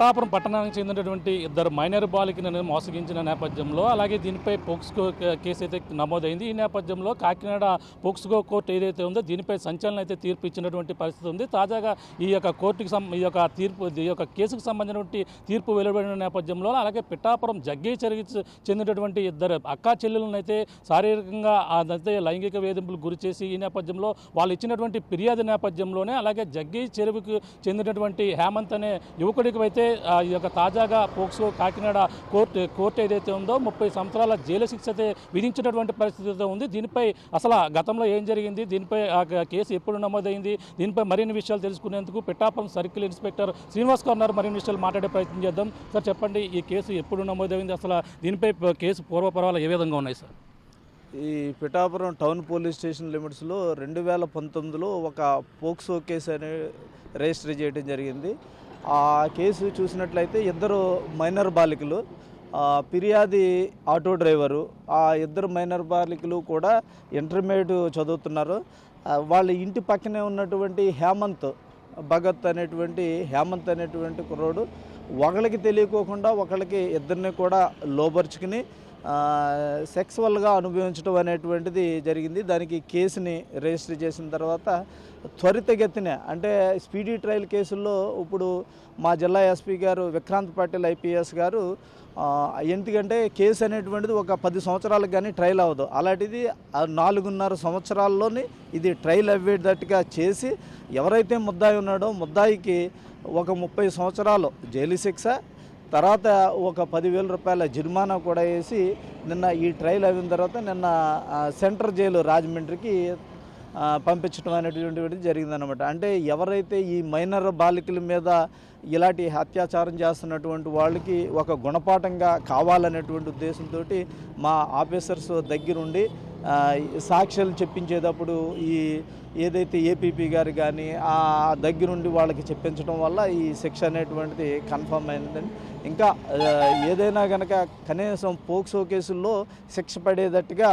పిఠాపురం పట్టణానికి చెందినటువంటి ఇద్దరు మైనర్ బాలికలను మోసగించిన నేపథ్యంలో అలాగే దీనిపై పోక్స్కో కేసు అయితే నమోదైంది. ఈ నేపథ్యంలో కాకినాడ పోక్స్కో కోర్టు ఏదైతే ఉందో దీనిపై సంచలనం అయితే తీర్పు ఇచ్చినటువంటి పరిస్థితి ఉంది. తాజాగా ఈ యొక్క కేసుకు సంబంధించినటువంటి తీర్పు వెలువడిన నేపథ్యంలో అలాగే పిఠాపురం జగ్గయ్యచర్యకి చెందినటువంటి ఇద్దరు అక్కా చెల్లెలను అయితే శారీరకంగా అదైతే లైంగిక వేధింపులకు గురి చేసి ఈ నేపథ్యంలో వాళ్ళు ఇచ్చినటువంటి ఫిర్యాదు నేపథ్యంలోనే అలాగే జగ్గయ్యచర్యకు చెందినటువంటి హేమంత్ అనే యువకుడికి అయితే ఈ యొక్క తాజాగా పోక్సో కాకినాడ కోర్టు ఏదైతే ఉందో 30 సంవత్సరాల జైలు శిక్ష అయితే విధించినటువంటి పరిస్థితి ఉంది. దీనిపై అసలు గతంలో ఏం జరిగింది, దీనిపై ఆ కేసు ఎప్పుడు నమోదైంది, దీనిపై మరిన్ని విషయాలు తెలుసుకునేందుకు పిఠాపురం సర్కిల్ ఇన్స్పెక్టర్ శ్రీనివాస్ గారు ఉన్నారు. మరిన్ని విషయాలు మాట్లాడే ప్రయత్నం చేద్దాం. సార్ చెప్పండి, ఈ కేసు ఎప్పుడు నమోదైంది, అసలు దీనిపై కేసు పూర్వపరాలు ఏ విధంగా ఉన్నాయి సార్? ఈ పిఠాపురం టౌన్ పోలీస్ స్టేషన్ లిమిట్స్లో 2019లో ఒక పోక్సో కేసు అని రిజిస్టర్ చేయడం జరిగింది. ఆ కేసు చూసినట్లయితే ఇద్దరు మైనర్ బాలికలు, ఫిర్యాది ఆటో డ్రైవరు, ఆ ఇద్దరు మైనర్ బాలికలు కూడా ఇంటర్మీడియట్ చదువుతున్నారు. వాళ్ళ ఇంటి పక్కనే ఉన్నటువంటి భగత్ అనేటువంటి హేమంత్ అనేటువంటి కుర్రోడు ఒకళ్ళకి తెలియకోకుండా ఒకళ్ళకి ఇద్దరిని కూడా లోబర్చుకుని సెక్సువల్గా అనుభవించడం అనేటువంటిది జరిగింది. దానికి కేసుని రిజిస్టర్ చేసిన తర్వాత త్వరితగతిన అంటే స్పీడీ ట్రయల్ కేసుల్లో ఇప్పుడు మా జిల్లా ఎస్పీ గారు విక్రాంత్ పాటిల్ ఐపీఎస్ గారు ఎందుకంటే కేసు అనేటువంటిది ఒక 10 సంవత్సరాలకు కానీ ట్రయల్ అవ్వదు, అలాంటిది 4.5 సంవత్సరాల్లోనే ఇది ట్రయల్ అయ్యేటట్టుగా చేసి ఎవరైతే ముద్దాయి ఉన్నాడో ముద్దాయికి ఒక 30 సంవత్సరాలు జైలు శిక్ష, తర్వాత ఒక 10,000 రూపాయల జరిమానా కూడా వేసి నిన్న ఈ ట్రయల్ అయిన తర్వాత నిన్న సెంట్రల్ జైలు రాజమండ్రికి పంపించడం అనేటువంటిది జరిగిందనమాట. అంటే ఎవరైతే ఈ మైనర్ బాలికల మీద ఇలాంటి అత్యాచారం చేస్తున్నటువంటి వాళ్ళకి ఒక గుణపాఠంగా కావాలనేటువంటి ఉద్దేశంతో మా ఆఫీసర్స్ దగ్గరుండి సాక్ష్యాలు చెప్పించేటప్పుడు ఈ ఏదైతే ఏపీపీ గారు కానీ ఆ దగ్గరుండి వాళ్ళకి చెప్పించడం వల్ల ఈ శిక్ష అనేటువంటిది కన్ఫర్మ్ అయిందండి. ఇంకా ఏదైనా కనుక కనీసం పోక్సో కేసుల్లో శిక్ష పడేటట్టుగా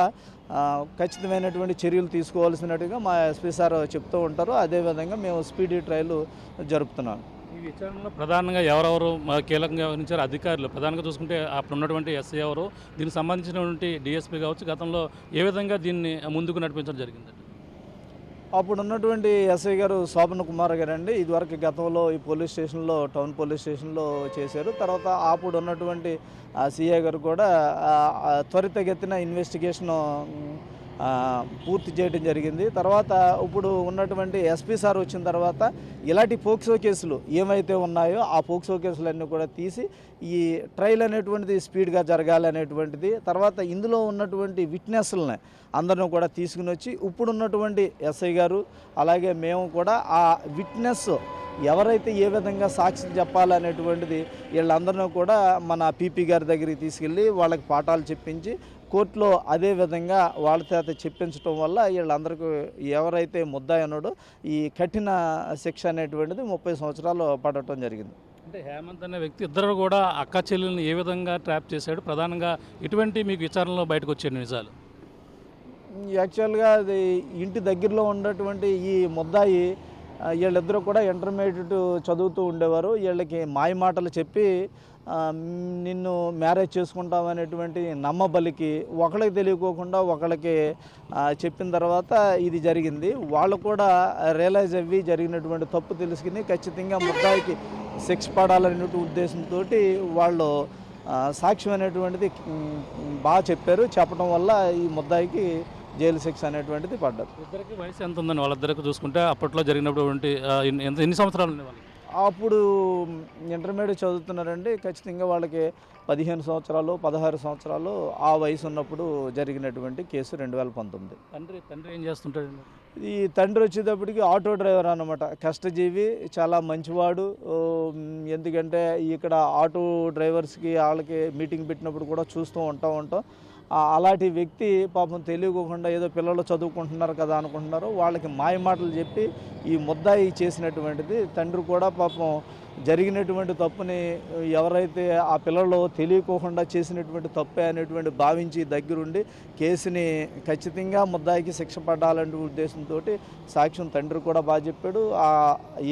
ఖచ్చితమైనటువంటి చర్యలు తీసుకోవాల్సినట్టుగా మా ఎస్పీ సార్ చెప్తూ ఉంటారు. అదేవిధంగా మేము స్పీడీ ట్రయల్ జరుపుతున్నాం. ఈ విచారణలో ప్రధానంగా ఎవరెవరు కీలకంగా వ్యవహరించారు అధికారులు? ప్రధానంగా చూసుకుంటే అప్పుడు ఉన్నటువంటి ఎస్ఐ ఎవరు, దీనికి సంబంధించినటువంటి డిఎస్పీ కావచ్చు, గతంలో ఏ విధంగా దీన్ని ముందుకు నడిపించడం జరిగిందండి? అప్పుడు ఉన్నటువంటి ఎస్ఐ గారు శోభన్ కుమార్ గారు అండి. ఇదివరకు గతంలో ఈ పోలీస్ స్టేషన్లో టౌన్ పోలీస్ స్టేషన్లో చేశారు. తర్వాత అప్పుడు ఉన్నటువంటి సిఐ గారు కూడా త్వరితగతిన ఇన్వెస్టిగేషన్ పూర్తి చేయడం జరిగింది. తర్వాత ఇప్పుడు ఉన్నటువంటి ఎస్పీ సార్ వచ్చిన తర్వాత ఇలాంటి పోక్సో కేసులు ఏమైతే ఉన్నాయో ఆ పోక్సో కేసులన్నీ కూడా తీసి ఈ ట్రయల్ అనేటువంటిది స్పీడ్గా జరగాలనేటువంటిది, తర్వాత ఇందులో ఉన్నటువంటి విట్నెస్లని అందరిని కూడా తీసుకుని వచ్చి ఇప్పుడు ఉన్నటువంటి ఎస్ఐ గారు అలాగే మేము కూడా ఆ విట్నెస్ ఎవరైతే ఏ విధంగా సాక్ష్యం చెప్పాలనేటువంటిది వీళ్ళందరినీ కూడా మన పీపీ గారి దగ్గరికి తీసుకెళ్ళి వాళ్ళకి పాఠాలు చెప్పించి కోర్టులో అదే విధంగా వాళ్ళ చేత చెప్పించడం వల్ల వీళ్ళందరికీ ఎవరైతే ముద్దాయి ఉన్నాడో ఈ కఠిన శిక్ష అనేటువంటిది 30 సంవత్సరాలు పడటం జరిగింది. అంటే హేమంత్ అనే వ్యక్తి ఇద్దరు కూడా అక్క చెల్లెల్ని ఏ విధంగా ట్రాప్ చేశాడు, ప్రధానంగా ఇటువంటి మీకు విచారణలో బయటకు వచ్చే నిజాలు? యాక్చువల్గా అది ఇంటి దగ్గరలో ఉన్నటువంటి ఈ ముద్దాయి వీళ్ళిద్దరూ కూడా ఇంటర్మీడియట్ చదువుతూ ఉండేవారు. వీళ్ళకి మాయ మాటలు చెప్పి నిన్ను మ్యారేజ్ చేసుకుంటామనేటువంటి నమ్మబలికి ఒకళ్ళకి తెలియకోకుండా ఒకళ్ళకి చెప్పిన తర్వాత ఇది జరిగింది. వాళ్ళు కూడా రియలైజ్ అవ్వి జరిగినటువంటి తప్పు తెలుసుకుని ఖచ్చితంగా ముద్దాయికి శిక్ష పడాలనే ఉద్దేశంతో వాళ్ళు సాక్ష్యం అనేటువంటిది బాగా చెప్పడం వల్ల ఈ ముద్దాయికి జైలు శిక్ష అనేటువంటిది పడ్డది. ఇద్దరికి వయసు ఎంత ఉందని వాళ్ళిద్దరికి చూసుకుంటే అప్పట్లో జరిగినటువంటి ఎన్ని సంవత్సరాలు ఉండేవాళ్ళు? అప్పుడు ఇంటర్మీడియట్ చదువుతున్నారండి. ఖచ్చితంగా వాళ్ళకి 15 సంవత్సరాలు 16 సంవత్సరాలు ఆ వయసు ఉన్నప్పుడు జరిగినటువంటి కేసు 2019. తండ్రి ఏం చేస్తుంటాడు? ఈ తండ్రి వచ్చేటప్పటికి ఆటో డ్రైవర్ అన్నమాట, కష్టజీవి, చాలా మంచివాడు. ఎందుకంటే ఇక్కడ ఆటో డ్రైవర్స్కి వాళ్ళకి మీటింగ్ పెట్టినప్పుడు కూడా చూస్తూ ఉంటాం. అలాంటి వ్యక్తి పాపం తెలియకోకుండా ఏదో పిల్లలు చదువుకుంటున్నారు కదా అనుకుంటున్నారు, వాళ్ళకి మాయ మాటలు చెప్పి ఈ ముద్దాయి చేసినటువంటిది. తండ్రి కూడా పాపం జరిగినటువంటి తప్పుని ఎవరైతే ఆ పిల్లలు తెలియకోకుండా చేసినటువంటి తప్పే అనేటువంటి భావించి దగ్గరుండి కేసుని ఖచ్చితంగా ముద్దాయికి శిక్ష పడాలనే ఉద్దేశంతో సాక్ష్యం తండ్రి కూడా బాగా చెప్పాడు. ఆ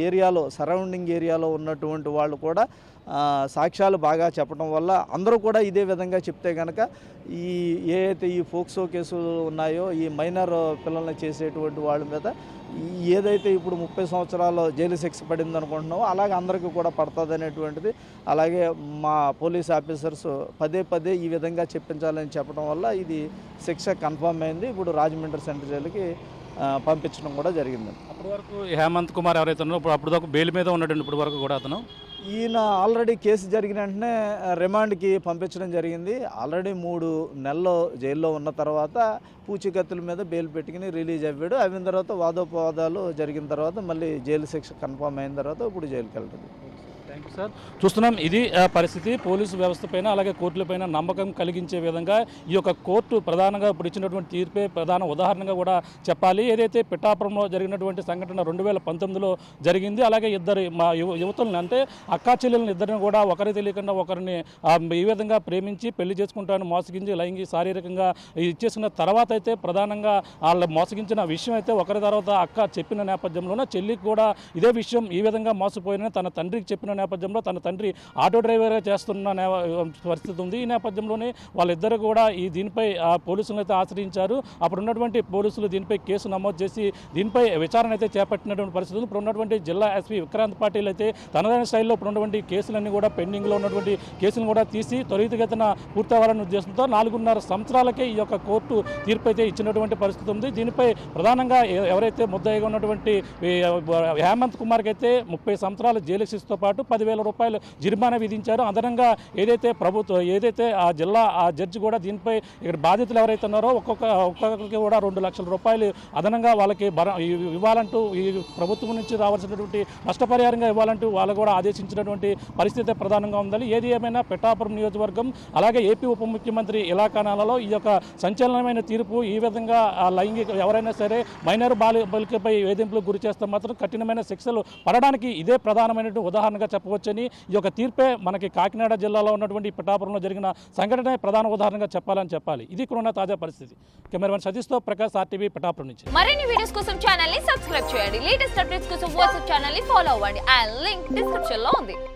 ఏరియాలో సరౌండింగ్ ఏరియాలో ఉన్నటువంటి వాళ్ళు కూడా సాక్ష్యాలు బాగా చెప్పడం వల్ల అందరూ కూడా ఇదే విధంగా చెప్తే కనుక ఏదైతే ఈ ఫోక్సో కేసులు ఉన్నాయో ఈ మైనర్ పిల్లల్ని చేసేటువంటి వాళ్ళ మీద ఏదైతే ఇప్పుడు 30 సంవత్సరాలు జైలు శిక్ష పడింది అనుకుంటున్నామో అలాగే అందరికీ కూడా పడుతుంది అనేటువంటిది. అలాగే మా పోలీస్ ఆఫీసర్స్ పదే ఈ విధంగా చెప్పించాలని చెప్పడం వల్ల ఇది శిక్ష కన్ఫర్మ్ అయింది. ఇప్పుడు రాజమండ్రి సెంట్రల్ జైలుకి పంపించడం కూడా జరిగింది. అప్పటి వరకు హేమంత్ కుమార్ ఎవరైతే ఉన్నారో అప్పుడు దాకా బెయిల్ మీద ఉన్నాడు. ఇప్పటి వరకు కూడా అతను ఈయన ఆల్రెడీ కేసు జరిగిన వెంటనే రిమాండ్కి పంపించడం జరిగింది. ఆల్రెడీ 3 నెలలు జైల్లో ఉన్న తర్వాత పూచికత్తుల మీద బెయిల్ పెట్టుకుని రిలీజ్ అయ్యాడు. అయిన తర్వాత వాదోపవాదాలు జరిగిన తర్వాత మళ్ళీ జైలు శిక్ష కన్ఫర్మ్ అయిన తర్వాత ఇప్పుడు జైలుకి వెళ్తుంది. Thank you sir. చూస్తున్నాం ఇది పరిస్థితి. పోలీసు వ్యవస్థ పైన అలాగే కోర్టులపైన నమ్మకం కలిగించే విధంగా ఈ యొక్క కోర్టు ప్రధానంగా ఇప్పుడు ఇచ్చినటువంటి తీర్పే ప్రధాన ఉదాహరణగా కూడా చెప్పాలి. ఏదైతే పిఠాపురంలో జరిగినటువంటి సంఘటన 2019లో జరిగింది. అలాగే ఇద్దరు మా యువతులను అంటే అక్కా చెల్లెలను ఇద్దరిని కూడా ఒకరి తెలియకుండా ఒకరిని ఈ విధంగా ప్రేమించి పెళ్లి చేసుకుంటానని మోసగించి లైంగిక శారీరకంగా ఇచ్చేసిన తర్వాత అయితే ప్రధానంగా వాళ్ళు మోసగించిన విషయం అయితే ఒకరి తర్వాత అక్క చెప్పిన నేపథ్యంలోనే చెల్లికి కూడా ఇదే విషయం ఈ విధంగా మోసపోయిన తన తండ్రికి చెప్పిన నేపథ్యంలో తన తండ్రి ఆటో డ్రైవర్గా చేస్తున్న పరిస్థితి ఉంది. ఈ నేపథ్యంలోనే వాళ్ళిద్దరు కూడా దీనిపై పోలీసులను అయితే ఆశ్రయించారు. అప్పుడు ఉన్నటువంటి పోలీసులు దీనిపై కేసు నమోదు చేసి దీనిపై విచారణ అయితే చేపట్టినటువంటి పరిస్థితులు. ఇప్పుడు ఉన్నటువంటి జిల్లా ఎస్పీ విక్రాంత్ పాటిల్ అయితే తనదైన స్టైల్లో ఇప్పుడు ఉన్నటువంటి కేసులన్నీ కూడా పెండింగ్లో ఉన్నటువంటి కేసులను కూడా తీసి త్వరితగతిన పూర్తవ్వాలనే ఉద్దేశంతో 4.5 సంవత్సరాలకే ఈ యొక్క కోర్టు తీర్పు అయితే ఇచ్చినటువంటి పరిస్థితి ఉంది. దీనిపై ప్రధానంగా ఎవరైతే ముద్దాయిగా ఉన్నటువంటి హేమంత్ కుమార్కి అయితే 30 సంవత్సరాల జైలు శిక్షతో పాటు 10,000 రూపాయలు జరిమానా విధించారు. అదనంగా ఏదైతే ఆ జిల్లా జడ్జి కూడా దీనిపై ఇక్కడ బాధితులు ఎవరైతే ఉన్నారో ఒక్కొక్కరికి కూడా 2 లక్షల రూపాయలు అదనంగా వాళ్ళకి ఇవ్వాలంటూ ఈ ప్రభుత్వం నుంచి రావాల్సినటువంటి నష్టపరిహారంగా ఇవ్వాలంటూ వాళ్ళు కూడా ఆదేశించినటువంటి పరిస్థితి ప్రధానంగా ఉందని. ఏది ఏమైనా పిఠాపురం నియోజకవర్గం అలాగే ఏపీ ఉప ముఖ్యమంత్రి ఇలాకానాలలో ఈ యొక్క సంచలనమైన తీర్పు ఈ విధంగా లైంగిక ఎవరైనా సరే మైనర్ బాలికపై వేధింపులకు గురి చేస్తే మాత్రం కఠినమైన శిక్షలు పడడానికి ఇదే ప్రధానమైనటువంటి ఉదాహరణగా చెప్పవచ్చని ఈ యొక్క తీర్పే మనకి కాకినాడ జిల్లాలో ఉన్నటువంటి పిఠాపురంలో జరిగిన సంఘటన ప్రధాన ఉదాహరణగా చెప్పాలి. ఇది ఇక్కడ తాజా పరిస్థితి. కెమెరామెన్ సతీష్తో ప్రకాష్, RTV పిఠాపురం నుంచి. మరిన్ని వీడియోస్ కోసం ఛానల్ ని సబ్స్క్రైబ్ చేయండి. లేటెస్ట్ అప్డేట్స్ కోసం వాట్సాప్ ఛానల్ ని ఫాలో అవ్వండి. ఆ లింక్ డిస్క్రిప్షన్ లో ఉంది.